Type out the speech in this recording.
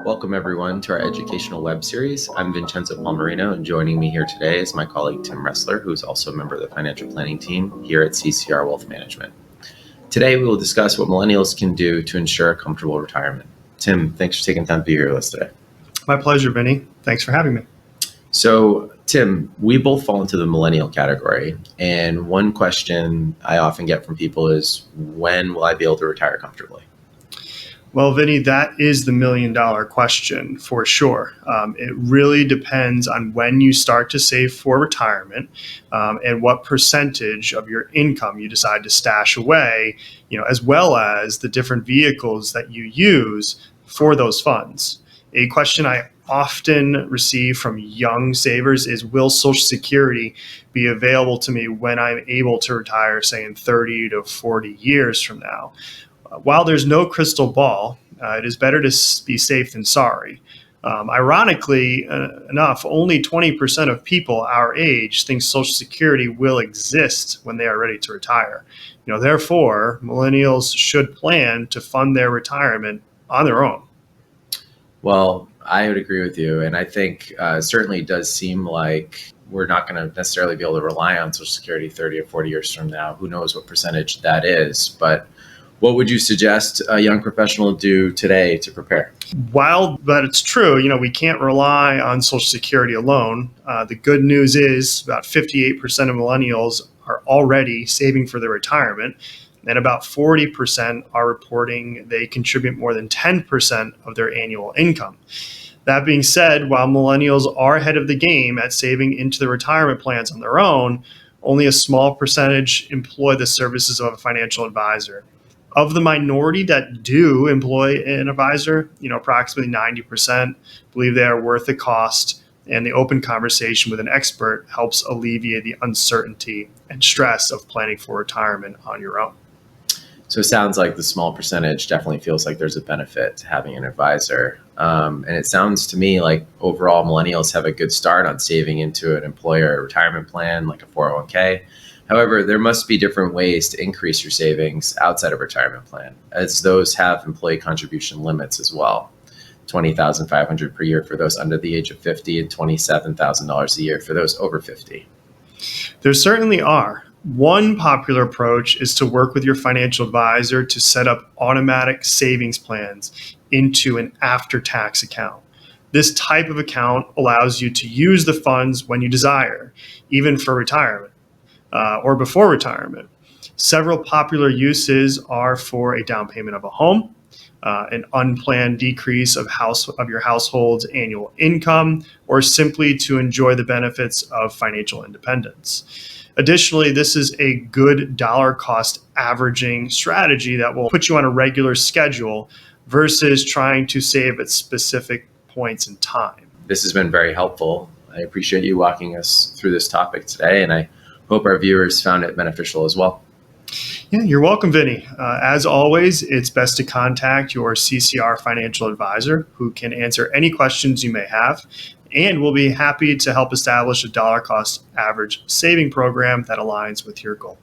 Welcome, everyone, to our educational web series. I'm Vincenzo Palmerino, and joining me here today is my colleague Tim Ressler, who is also a member of the financial planning team here at CCR Wealth Management. Today, we will discuss what millennials can do to ensure a comfortable retirement. Tim, thanks for taking time to be here with us today. My pleasure, Vinny. Thanks for having me. So, Tim, we both fall into the millennial category, and one question I often get from people is, when will I be able to retire comfortably? Well, Vinny, that is the $1,000,000 question for sure. It really depends on when you start to save for retirement and what percentage of your income you decide to stash away, as well as the different vehicles that you use for those funds. A question I often receive from young savers is, will Social Security be available to me when I'm able to retire, say, in 30 to 40 years from now? While there's no crystal ball, it is better to be safe than sorry. Ironically enough, only 20% of people our age think Social Security will exist when they are ready to retire. Therefore, millennials should plan to fund their retirement on their own. Well, I would agree with you. And I think certainly it does seem like we're not going to necessarily be able to rely on Social Security 30 or 40 years from now. Who knows what percentage that is? But what would you suggest a young professional do today to prepare? While that it's true, we can't rely on Social Security alone. The good news is about 58% of millennials are already saving for their retirement, and about 40% are reporting they contribute more than 10% of their annual income. That being said, while millennials are ahead of the game at saving into the retirement plans on their own, only a small percentage employ the services of a financial advisor. Of the minority that do employ an advisor, approximately 90% believe they are worth the cost, and the open conversation with an expert helps alleviate the uncertainty and stress of planning for retirement on your own. So it sounds like the small percentage definitely feels like there's a benefit to having an advisor. And it sounds to me like overall millennials have a good start on saving into an employer retirement plan like a 401k. However, there must be different ways to increase your savings outside of a retirement plan, as those have employee contribution limits as well. $20,500 per year for those under the age of 50 and $27,000 a year for those over 50. There certainly are. One popular approach is to work with your financial advisor to set up automatic savings plans into an after-tax account. This type of account allows you to use the funds when you desire, even for retirement. Or before retirement. Several popular uses are for a down payment of a home, an unplanned decrease of your household's annual income, or simply to enjoy the benefits of financial independence. Additionally, this is a good dollar cost averaging strategy that will put you on a regular schedule versus trying to save at specific points in time. This has been very helpful. I appreciate you walking us through this topic today, and I hope our viewers found it beneficial as well. Yeah, you're welcome, Vinny. As always, it's best to contact your CCR financial advisor who can answer any questions you may have, and we'll be happy to help establish a dollar cost average saving program that aligns with your goal.